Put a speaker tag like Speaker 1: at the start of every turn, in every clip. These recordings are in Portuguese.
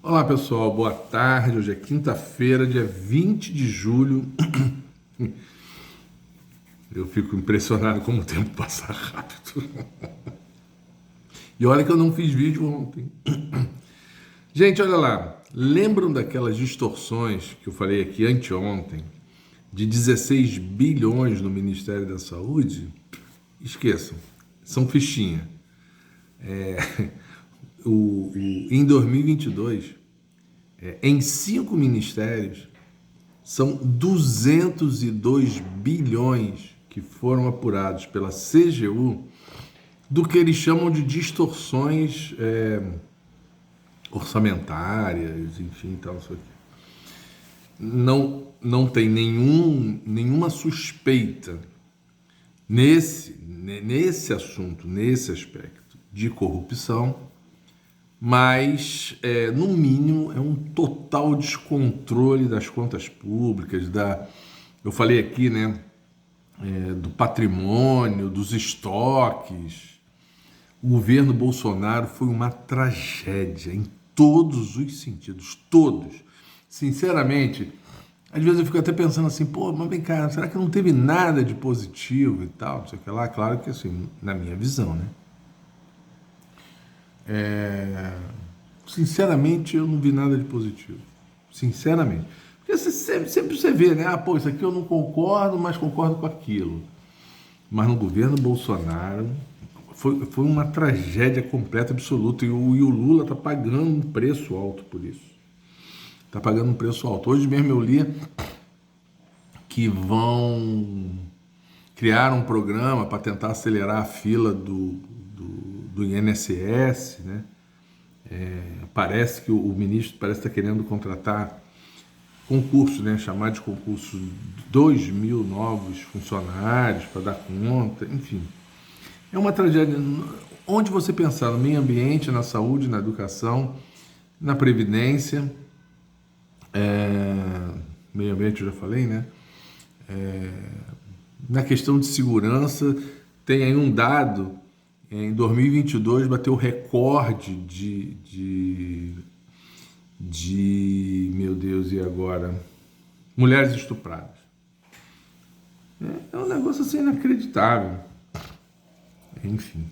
Speaker 1: Olá pessoal, boa tarde. Hoje é quinta-feira, dia 20 de julho. Eu fico impressionado como o tempo passa rápido. E olha que eu não fiz vídeo ontem. Gente, olha lá. Lembram daquelas distorções que eu falei aqui anteontem, de 16 bilhões no Ministério da Saúde? Esqueçam, são fichinha. Em 2022, em 5 ministérios, são 202 bilhões que foram apurados pela CGU do que eles chamam de distorções orçamentárias, enfim, tal, não sei o quê. Não tem nenhuma suspeita nesse assunto, nesse aspecto de corrupção, mas no mínimo é um total descontrole das contas públicas, eu falei aqui, né, do patrimônio, dos estoques. O governo Bolsonaro foi uma tragédia em todos os sentidos, todos. Sinceramente, às vezes eu fico até pensando assim, pô, mas vem cá, será que não teve nada de positivo e tal, não sei o que lá? Claro que assim, na minha visão, né? Sinceramente, eu não vi nada de positivo. Sinceramente. Porque sempre você vê, né? Ah, pô, isso aqui eu não concordo, mas concordo com aquilo. Mas no governo Bolsonaro foi uma tragédia completa, absoluta. E o Lula está pagando um preço alto por isso. Está pagando um preço alto. Hoje mesmo eu li que vão criar um programa para tentar acelerar a fila do INSS, né? Parece que o ministro parece estar querendo contratar concurso, né? Chamar de concurso 2.000 novos funcionários para dar conta, enfim. É uma tragédia. Onde você pensar no meio ambiente, na saúde, na educação, na previdência, meio ambiente eu já falei, né? Na questão de segurança, tem aí um dado, em 2022 bateu o recorde meu Deus, e agora? Mulheres estupradas. É um negócio assim inacreditável. Enfim.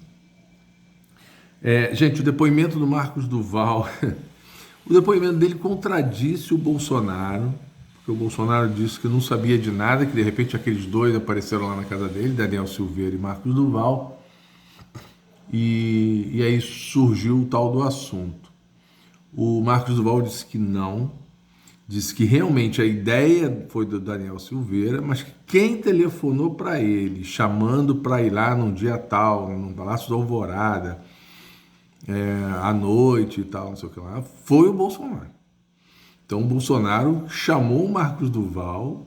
Speaker 1: Gente, o depoimento do Marcos Duval, o depoimento dele contradisse o Bolsonaro, porque o Bolsonaro disse que não sabia de nada, que de repente aqueles dois apareceram lá na casa dele, Daniel Silveira e Marcos Duval, e aí surgiu o tal do assunto. O Marcos Duval disse que não, disse que realmente a ideia foi do Daniel Silveira, mas que quem telefonou para ele, chamando para ir lá num dia tal, no Palácio da Alvorada, à noite e tal, não sei o que lá, foi o Bolsonaro. Então o Bolsonaro chamou o Marcos Duval,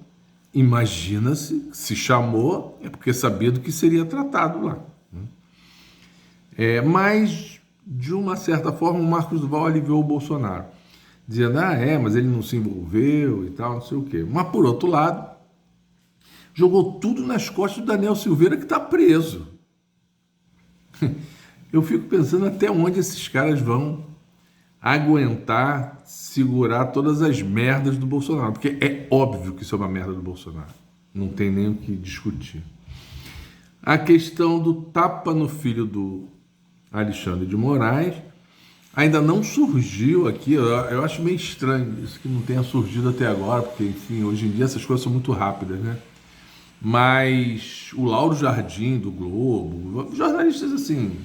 Speaker 1: imagina-se, se chamou, é porque sabia do que seria tratado lá. Mas, de uma certa forma, o Marcos Duval aliviou o Bolsonaro, dizendo, mas ele não se envolveu e tal, não sei o quê. Mas, por outro lado, jogou tudo nas costas do Daniel Silveira, que está preso. Eu fico pensando até onde esses caras vão aguentar segurar todas as merdas do Bolsonaro, porque é óbvio que isso é uma merda do Bolsonaro, não tem nem o que discutir. A questão do tapa no filho do Alexandre de Moraes ainda não surgiu aqui. Eu acho meio estranho isso que não tenha surgido até agora, porque, enfim, hoje em dia essas coisas são muito rápidas, né? Mas o Lauro Jardim do Globo, jornalistas assim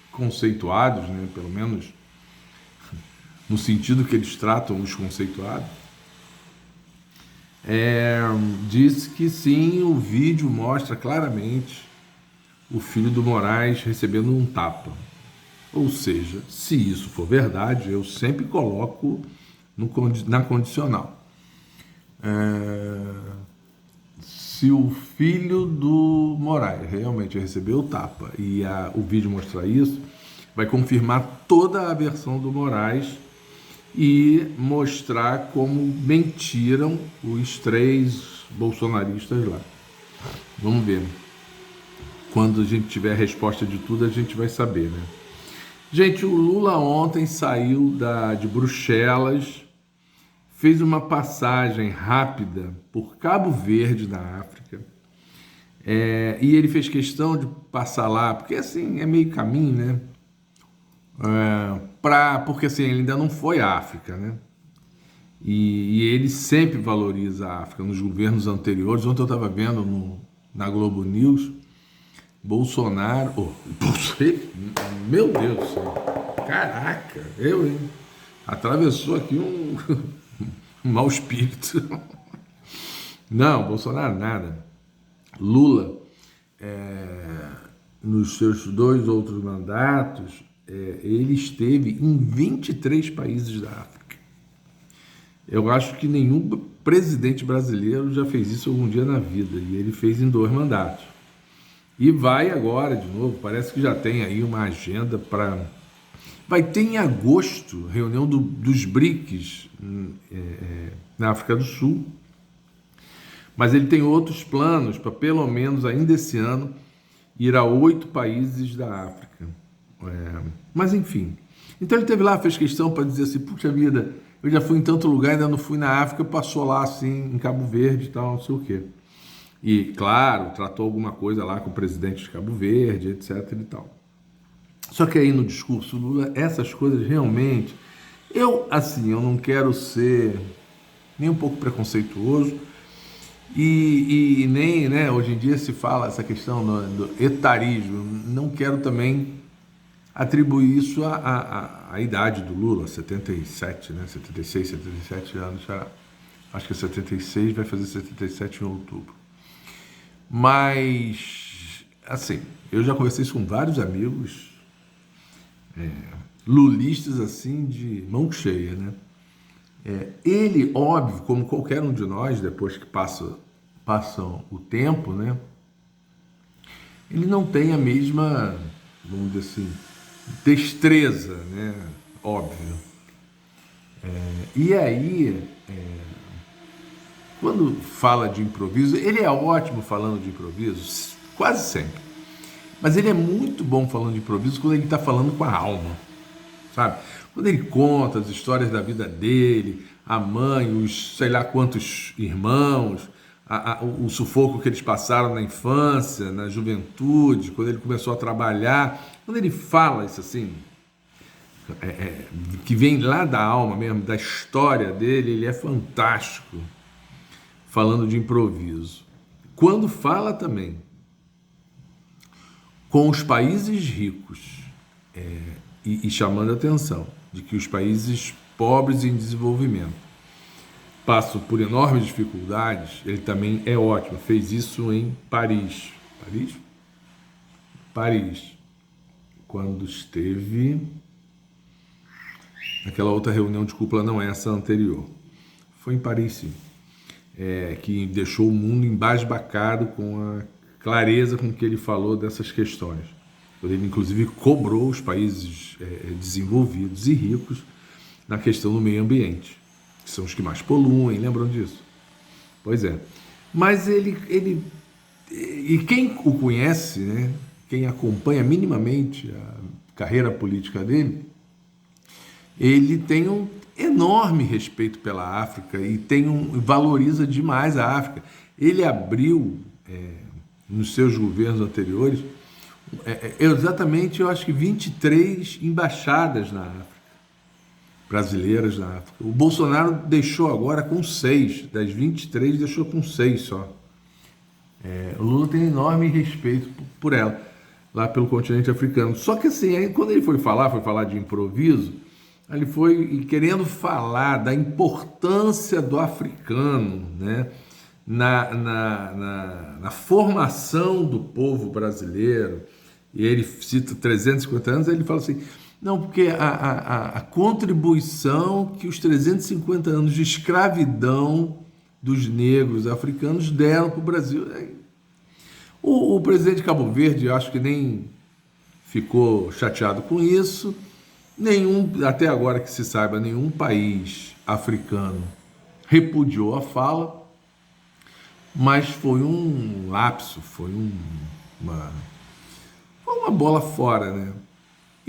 Speaker 1: conceituados, né, pelo menos no sentido que eles tratam os conceituados, disse que sim, o vídeo mostra claramente o filho do Moraes recebendo um tapa. Ou seja, se isso for verdade, eu sempre coloco na condicional. Se o filho do Moraes realmente recebeu o tapa e o vídeo mostrar isso, vai confirmar toda a versão do Moraes e mostrar como mentiram os 3 bolsonaristas lá. Vamos ver. Quando a gente tiver a resposta de tudo, a gente vai saber, né? Gente, o Lula ontem saiu de Bruxelas, fez uma passagem rápida por Cabo Verde, na África, e ele fez questão de passar lá, porque assim, é meio caminho, né? Porque assim, ele ainda não foi à África, né? E ele sempre valoriza a África, nos governos anteriores. Ontem eu estava vendo na Globo News, Bolsonaro. Meu Deus do céu! Caraca, hein? Atravessou aqui um mau espírito. Não, Bolsonaro nada. Lula, nos seus 2 outros mandatos, ele esteve em 23 países da África. Eu acho que nenhum presidente brasileiro já fez isso algum dia na vida, e ele fez em 2 mandatos. E vai agora de novo, parece que já tem aí uma agenda para... Vai ter em agosto reunião dos BRICS na África do Sul, mas ele tem outros planos para, pelo menos ainda esse ano, ir a 8 países da África. Mas enfim, então ele teve lá, fez questão para dizer assim, puxa vida, eu já fui em tanto lugar, ainda não fui na África, passou lá assim, em Cabo Verde e tal, não sei o quê. E, claro, tratou alguma coisa lá com o presidente de Cabo Verde, etc e tal. Só que aí no discurso Lula, essas coisas realmente... eu não quero ser nem um pouco preconceituoso, e nem, né, hoje em dia se fala essa questão do etarismo, não quero também atribuir isso à idade do Lula, 77, né, 76, 77 anos, já, acho que é 76, vai fazer 77 em outubro. Mas, assim, eu já conversei isso com vários amigos lulistas, assim, de mão cheia, né? Ele, óbvio, como qualquer um de nós, depois que passam o tempo, né? Ele não tem a mesma, vamos dizer assim, destreza, né? Óbvio. E aí, quando fala de improviso, ele é ótimo falando de improviso, quase sempre. Mas ele é muito bom falando de improviso quando ele está falando com a alma, sabe? Quando ele conta as histórias da vida dele, a mãe, os sei lá quantos irmãos, o sufoco que eles passaram na infância, na juventude, quando ele começou a trabalhar. Quando ele fala isso assim, que vem lá da alma mesmo, da história dele, ele é fantástico falando de improviso. Quando fala também com os países ricos, e chamando a atenção de que os países pobres em desenvolvimento passam por enormes dificuldades, ele também é ótimo. Fez isso em Paris. Paris, quando esteve naquela outra reunião de cúpula, não essa anterior. Foi em Paris, sim. Que deixou o mundo embasbacado com a clareza com que ele falou dessas questões. Ele, inclusive, cobrou os países desenvolvidos e ricos na questão do meio ambiente, que são os que mais poluem, lembram disso? Pois é. Mas e quem o conhece, né, quem acompanha minimamente a carreira política dele, ele tem um enorme respeito pela África e valoriza demais a África. Ele abriu, nos seus governos anteriores, exatamente, eu acho que 23 embaixadas na África, brasileiras na África. O Bolsonaro deixou agora com 6, das 23 deixou com 6 só. O Lula tem enorme respeito por ela, lá pelo continente africano. Só que assim, aí, quando ele foi falar de improviso, ele foi querendo falar da importância do africano, né, na formação do povo brasileiro. E ele cita 350 anos, aí ele fala assim, não, porque a contribuição que os 350 anos de escravidão dos negros africanos deram para o Brasil. O presidente de Cabo Verde, eu acho que nem ficou chateado com isso. Até agora que se saiba, nenhum país africano repudiou a fala, mas foi um lapso, foi uma bola fora, né?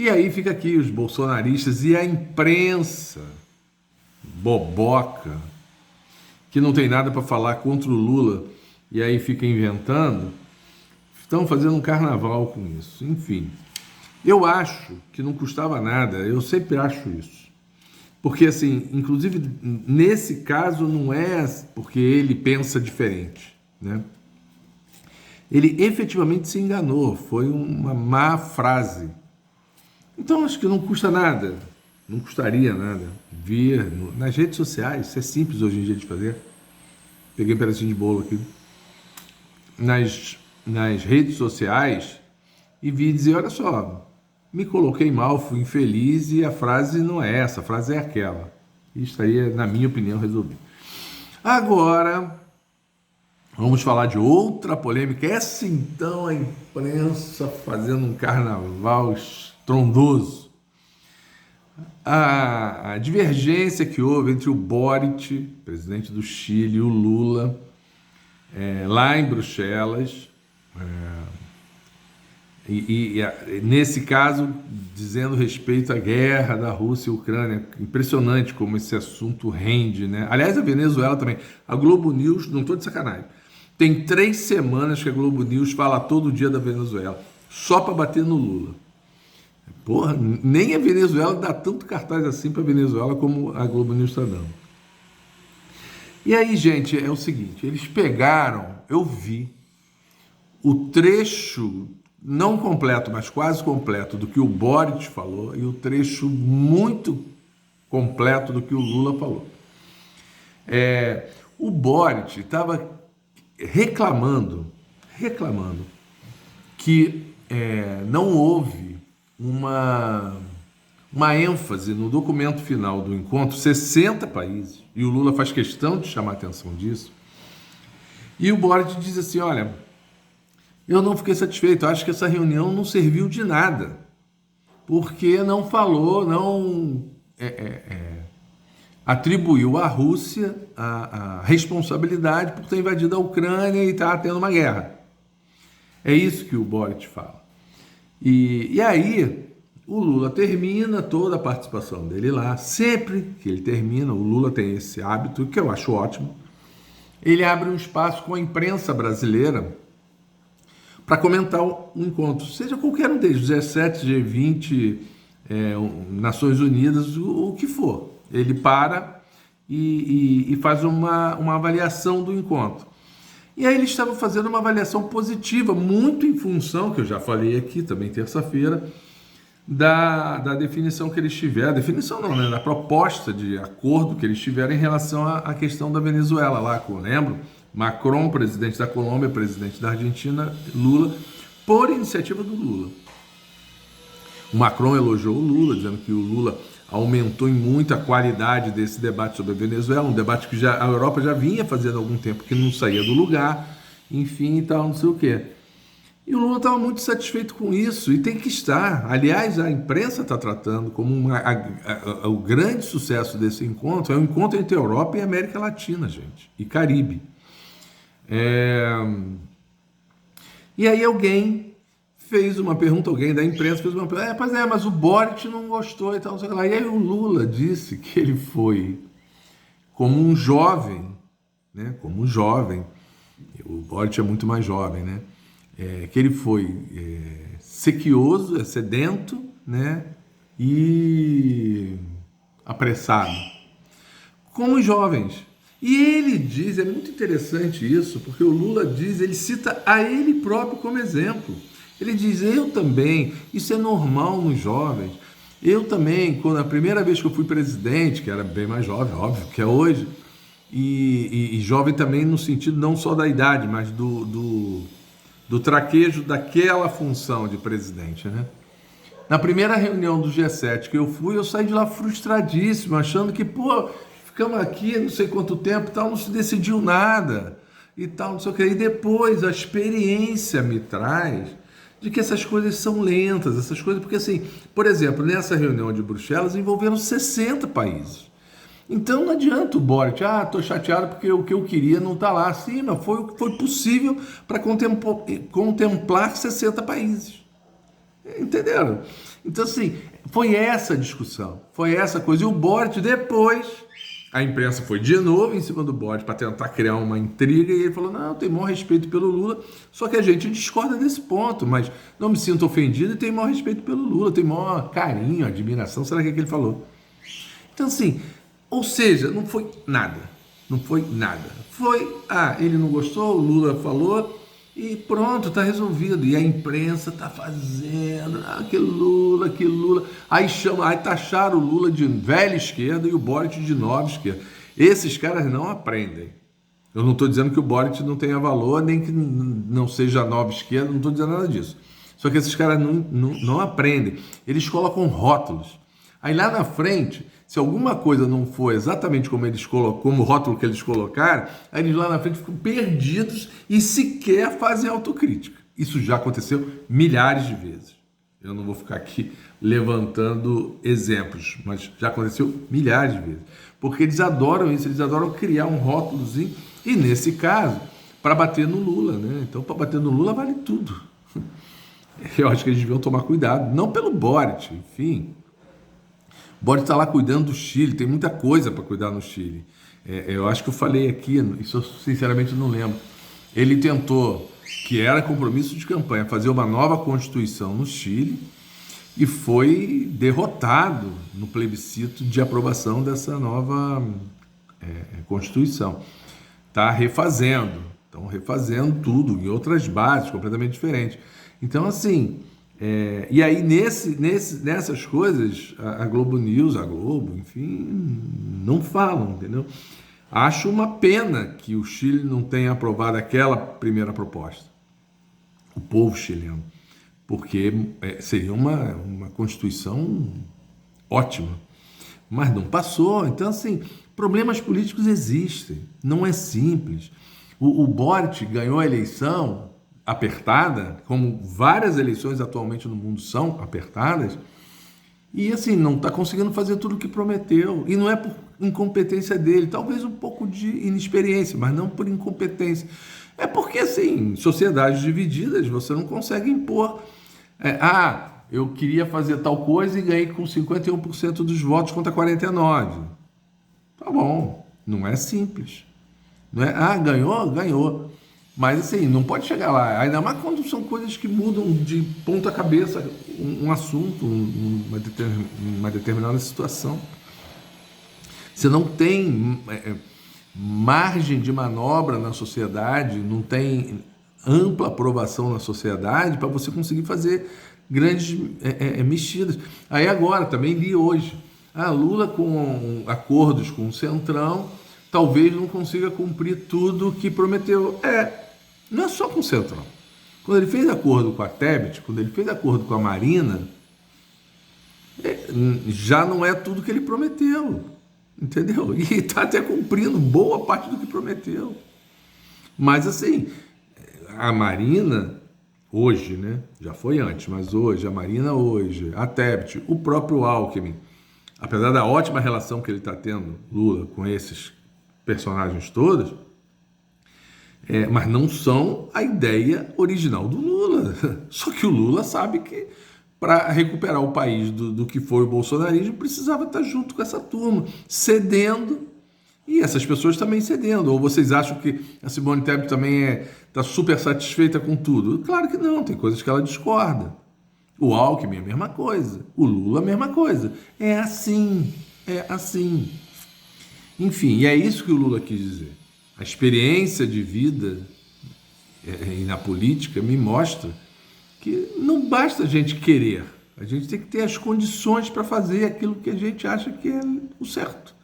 Speaker 1: E aí fica aqui os bolsonaristas e a imprensa boboca, que não tem nada para falar contra o Lula, e aí fica inventando, estão fazendo um carnaval com isso. Enfim, eu acho que não custava nada, eu sempre acho isso. Porque, assim, inclusive, nesse caso, não é porque ele pensa diferente, né? Ele efetivamente se enganou, foi uma má frase. Então, acho que não custa nada, não custaria nada vir nas redes sociais, isso é simples hoje em dia de fazer. Peguei um pedacinho de bolo aqui. Nas redes sociais e vi dizer, olha só, me coloquei mal, fui infeliz e a frase não é essa, a frase é aquela. Isso aí, na minha opinião, resolvido. Agora, vamos falar de outra polêmica. Essa então, a imprensa fazendo um carnaval estrondoso. A divergência que houve entre o Boric, presidente do Chile, e o Lula, lá em Bruxelas, nesse caso, dizendo respeito à guerra da Rússia e Ucrânia. Impressionante como esse assunto rende, né? Aliás, a Venezuela também. A Globo News, não estou de sacanagem, tem 3 semanas que a Globo News fala todo dia da Venezuela, só para bater no Lula. Porra, nem a Venezuela dá tanto cartaz assim para a Venezuela como a Globo News está dando. E aí, gente, é o seguinte, eles pegaram, eu vi o trecho não completo, mas quase completo do que o Boric falou e o trecho muito completo do que o Lula falou. O Boric estava reclamando que não houve uma ênfase no documento final do encontro, 60 países, e o Lula faz questão de chamar a atenção disso, e o Boric diz assim, olha, eu não fiquei satisfeito, acho que essa reunião não serviu de nada, porque não falou, não atribuiu à Rússia a responsabilidade por ter invadido a Ucrânia e estar tendo uma guerra. É isso que o Boric fala. E aí, o Lula termina toda a participação dele lá. Sempre que ele termina, o Lula tem esse hábito, que eu acho ótimo, ele abre um espaço com a imprensa brasileira para comentar o encontro, seja qualquer um deles, G7, G20, Nações Unidas, o que for. Ele para e faz uma avaliação do encontro. E aí eles estavam fazendo uma avaliação positiva, muito em função, que eu já falei aqui também terça-feira, da definição que eles tiveram, definição não, né, da proposta de acordo que eles tiveram em relação à questão da Venezuela, lá que eu lembro, Macron, presidente da Colômbia, presidente da Argentina, Lula, por iniciativa do Lula. O Macron elogiou o Lula, dizendo que o Lula aumentou em muito a qualidade desse debate sobre a Venezuela, um debate que a Europa já vinha fazendo há algum tempo, que não saía do lugar, enfim e tal, não sei o quê. E o Lula estava muito satisfeito com isso, e tem que estar. Aliás, a imprensa está tratando como o grande sucesso desse encontro, é um encontro entre Europa e América Latina, gente, e Caribe. E aí alguém fez uma pergunta, alguém da imprensa fez uma pergunta, mas o Boric não gostou e tal, não sei lá. E aí o Lula disse que ele foi como um jovem, né? Como um jovem, o Boric é muito mais jovem, né? Que ele foi sequioso, sedento, né? E apressado, como os jovens. E ele diz, é muito interessante isso, porque o Lula diz, ele cita a ele próprio como exemplo. Ele diz, eu também, isso é normal nos jovens, eu também, quando a primeira vez que eu fui presidente, que era bem mais jovem, óbvio, que é hoje, e jovem também no sentido não só da idade, mas do traquejo daquela função de presidente, né? Na primeira reunião do G7 que eu fui, eu saí de lá frustradíssimo, achando que, ficamos aqui não sei quanto tempo e tal, não se decidiu nada e tal, não sei o que. E depois a experiência me traz de que essas coisas são lentas, essas coisas, porque assim, por exemplo, nessa reunião de Bruxelas envolveram 60 países. Então não adianta o Boric, estou chateado porque o que eu queria não está lá. Sim, mas foi possível para contemplar 60 países. Entenderam? Então, assim, foi essa a discussão, foi essa coisa. E o Boric, depois, a imprensa foi de novo em cima do Boric para tentar criar uma intriga, e ele falou, não, tem maior respeito pelo Lula, só que a gente discorda desse ponto, mas não me sinto ofendido e tenho maior respeito pelo Lula, tenho maior carinho, admiração, será que é que ele falou? Então, assim, ou seja, não foi nada, não foi nada. Foi, ele não gostou, o Lula falou, e pronto, está resolvido. E a imprensa está fazendo, que Lula, que Lula. Aí taxaram o Lula de velha esquerda e o Boric de nova esquerda. Esses caras não aprendem. Eu não estou dizendo que o Boric não tenha valor, nem que não seja nova esquerda, não estou dizendo nada disso. Só que esses caras não aprendem. Eles colocam rótulos. Aí lá na frente, se alguma coisa não for exatamente como como o rótulo que eles colocaram, aí eles lá na frente ficam perdidos e sequer fazem autocrítica. Isso já aconteceu milhares de vezes. Eu não vou ficar aqui levantando exemplos, mas já aconteceu milhares de vezes. Porque eles adoram isso, eles adoram criar um rótulozinho, e nesse caso, para bater no Lula, né? Então, para bater no Lula vale tudo. Eu acho que eles deviam tomar cuidado, não pelo Boric, enfim. O Boric está lá cuidando do Chile, tem muita coisa para cuidar no Chile. Eu acho que eu falei aqui, isso eu sinceramente não lembro. Ele tentou, que era compromisso de campanha, fazer uma nova constituição no Chile e foi derrotado no plebiscito de aprovação dessa nova constituição. Está refazendo, estão refazendo tudo em outras bases completamente diferentes. Então, assim... e aí, nessas coisas, a Globo News, a Globo, enfim, não falam, entendeu? Acho uma pena que o Chile não tenha aprovado aquela primeira proposta, o povo chileno, porque seria uma Constituição ótima, mas não passou. Então, assim, problemas políticos existem, não é simples. O Boric ganhou a eleição apertada, como várias eleições atualmente no mundo são apertadas, e assim, não está conseguindo fazer tudo o que prometeu, e não é por incompetência dele, talvez um pouco de inexperiência, mas não por incompetência, é porque assim, sociedades divididas, você não consegue impor, eu queria fazer tal coisa e ganhei com 51% dos votos contra 49%, tá bom, não é simples, não é, ganhou, mas assim, não pode chegar lá, ainda mais quando são coisas que mudam de ponta cabeça um assunto, uma determinada situação. Você não tem margem de manobra na sociedade, não tem ampla aprovação na sociedade para você conseguir fazer grandes mexidas. Aí agora, também li hoje, Lula com acordos com o Centrão, talvez não consiga cumprir tudo o que prometeu. Não é só com o Centrão. Quando ele fez acordo com a Tebet, quando ele fez acordo com a Marina, já não é tudo que ele prometeu, entendeu? E está até cumprindo boa parte do que prometeu. Mas assim, a Marina hoje, né? Já foi antes, mas hoje, a Marina hoje, a Tebet, o próprio Alckmin, apesar da ótima relação que ele está tendo, Lula, com esses personagens todos, mas não são a ideia original do Lula. Só que o Lula sabe que para recuperar o país do que foi o bolsonarismo, precisava estar junto com essa turma, cedendo, e essas pessoas também cedendo. Ou vocês acham que a Simone Tebet também está super satisfeita com tudo? Claro que não, tem coisas que ela discorda. O Alckmin é a mesma coisa, o Lula a mesma coisa. É assim. Enfim, e é isso que o Lula quis dizer. A experiência de vida e na política me mostra que não basta a gente querer, a gente tem que ter as condições para fazer aquilo que a gente acha que é o certo.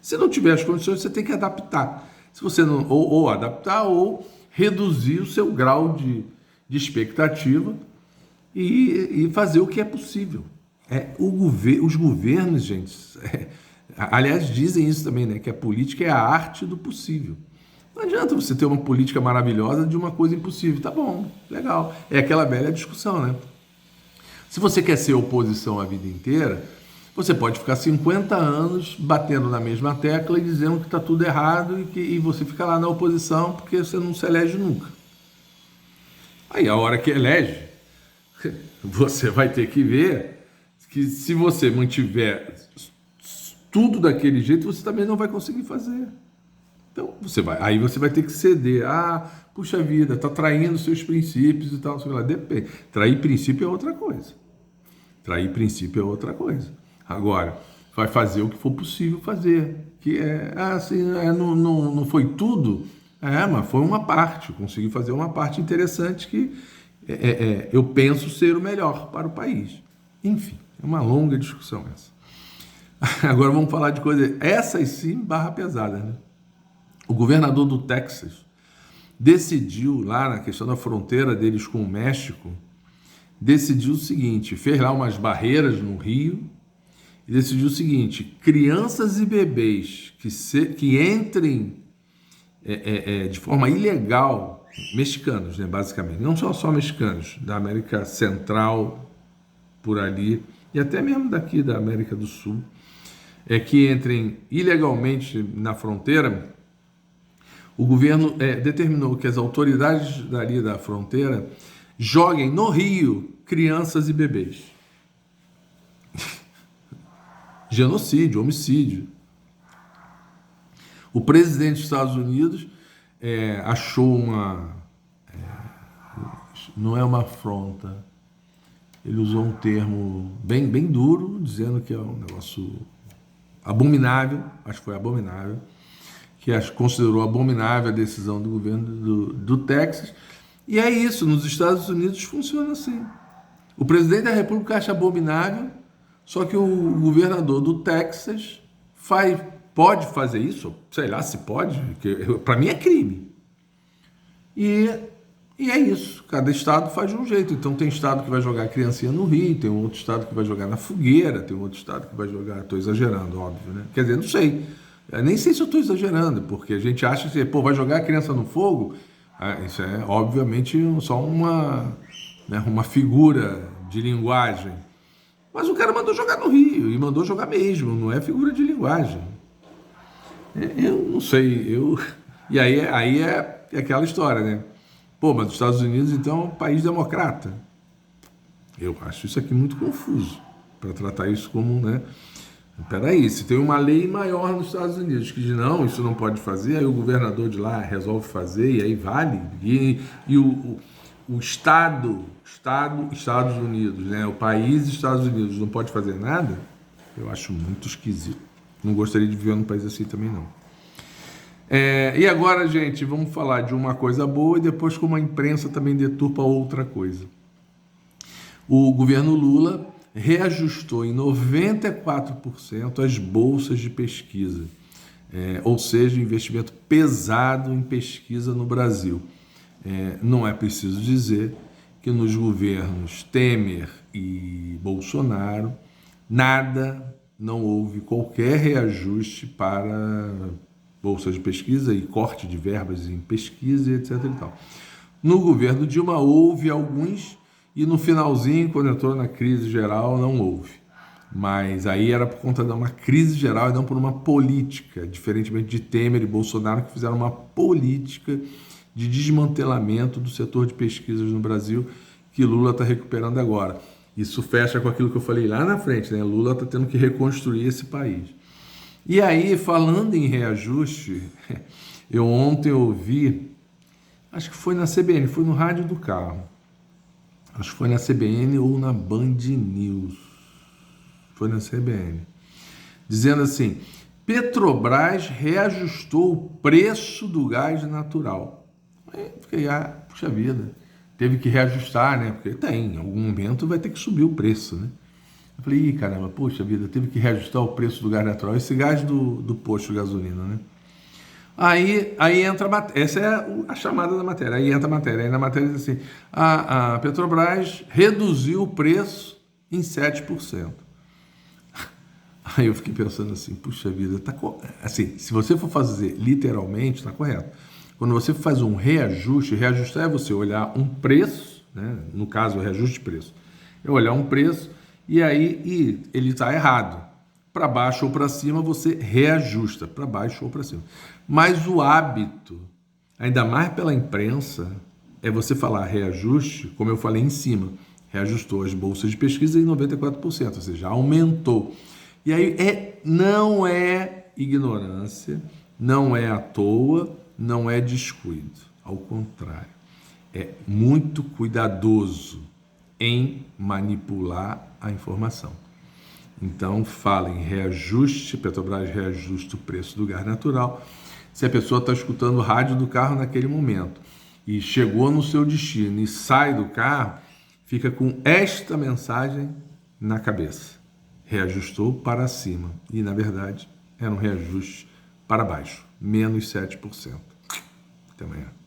Speaker 1: Se não tiver as condições, você tem que adaptar. Se você não, ou adaptar ou reduzir o seu grau de expectativa e fazer o que é possível. Os governos, gente, aliás, dizem isso também, né? Que a política é a arte do possível. Não adianta você ter uma política maravilhosa de uma coisa impossível. Tá bom, legal. É aquela velha discussão, né? Se você quer ser oposição a vida inteira, você pode ficar 50 anos batendo na mesma tecla e dizendo que está tudo errado e você fica lá na oposição porque você não se elege nunca. Aí, a hora que elege, você vai ter que ver que se você mantiver tudo daquele jeito, você também não vai conseguir fazer. Então, aí você vai ter que ceder. Puxa vida, tá traindo seus princípios e tal, sei lá, depende. Trair princípio é outra coisa. Trair princípio é outra coisa. Agora, vai fazer o que for possível fazer. Que não foi tudo, mas foi uma parte. Eu consegui fazer uma parte interessante que eu penso ser o melhor para o país. Enfim, é uma longa discussão essa. Agora vamos falar de coisas, essas sim, barra pesada, né? O governador do Texas decidiu, lá na questão da fronteira deles com o México, decidiu o seguinte, fez lá umas barreiras no Rio, e decidiu o seguinte, crianças e bebês que entrem de forma ilegal, mexicanos, né, basicamente, não só mexicanos, da América Central, por ali, e até mesmo daqui da América do Sul, que entrem ilegalmente na fronteira, o governo determinou que as autoridades dali da fronteira joguem no rio crianças e bebês. Genocídio, homicídio. O presidente dos Estados Unidos achou não é uma afronta, ele usou um termo bem duro, dizendo que é um negócio abominável, acho que foi abominável, que considerou abominável a decisão do governo do Texas. E é isso, nos Estados Unidos funciona assim. O presidente da República acha abominável, só que o governador do Texas pode fazer isso, sei lá se pode, para mim é crime. E é isso, cada estado faz de um jeito. Então tem estado que vai jogar a criancinha no rio, tem outro estado que vai jogar na fogueira, tem outro estado que vai jogar, estou exagerando, óbvio, né? Quer dizer, não sei, eu nem sei se eu estou exagerando, porque a gente acha que, vai jogar a criança no fogo, isso é obviamente só uma figura de linguagem. Mas o cara mandou jogar no rio, e mandou jogar mesmo, não é figura de linguagem. Eu não sei, e aí é aquela história, né? Mas os Estados Unidos, então, é um país democrata. Eu acho isso aqui muito confuso, para tratar isso como, né? Peraí, se tem uma lei maior nos Estados Unidos que diz, não, isso não pode fazer, aí o governador de lá resolve fazer, e aí vale, e o Estados Unidos, né? O país Estados Unidos não pode fazer nada, eu acho muito esquisito. Não gostaria de viver num país assim também, não. E agora, gente, vamos falar de uma coisa boa e depois como a imprensa também deturpa outra coisa. O governo Lula reajustou em 94% as bolsas de pesquisa, ou seja, investimento pesado em pesquisa no Brasil. Não é preciso dizer que nos governos Temer e Bolsonaro, não houve qualquer reajuste para bolsas de pesquisa e corte de verbas em pesquisa, etc. e tal. No governo Dilma houve alguns, e no finalzinho, quando entrou na crise geral, não houve. Mas aí era por conta de uma crise geral e não por uma política, diferentemente de Temer e Bolsonaro, que fizeram uma política de desmantelamento do setor de pesquisas no Brasil, que Lula está recuperando agora. Isso fecha com aquilo que eu falei lá na frente, né? Lula está tendo que reconstruir esse país. E aí, falando em reajuste, eu ontem ouvi, acho que foi na CBN, foi no rádio do carro, acho que foi na CBN ou na Band News, foi na CBN, dizendo assim, Petrobras reajustou o preço do gás natural. Aí fiquei, puxa vida, teve que reajustar, né? Porque em algum momento vai ter que subir o preço, né? Eu falei, caramba, poxa vida, teve que reajustar o preço do gás natural, esse gás do posto de gasolina, né? Aí entra, essa é a chamada da matéria, aí entra a matéria, aí na matéria diz assim, a Petrobras reduziu o preço em 7%. Aí eu fiquei pensando assim, puxa vida, assim, se você for fazer literalmente, está correto. Quando você faz um reajuste, reajustar é você olhar um preço, né? No caso, o reajuste de preço, é olhar um preço, e aí ele está errado. Para baixo ou para cima, você reajusta, para baixo ou para cima. Mas o hábito, ainda mais pela imprensa, é você falar reajuste, como eu falei em cima, reajustou as bolsas de pesquisa em 94%, ou seja, aumentou. E aí não é ignorância, não é à toa, não é descuido. Ao contrário, é muito cuidadoso em manipular a informação. Então, fala em reajuste, Petrobras reajusta o preço do gás natural. Se a pessoa está escutando o rádio do carro naquele momento e chegou no seu destino e sai do carro, fica com esta mensagem na cabeça. Reajustou para cima. E, na verdade, era um reajuste para baixo, menos 7%. Até amanhã.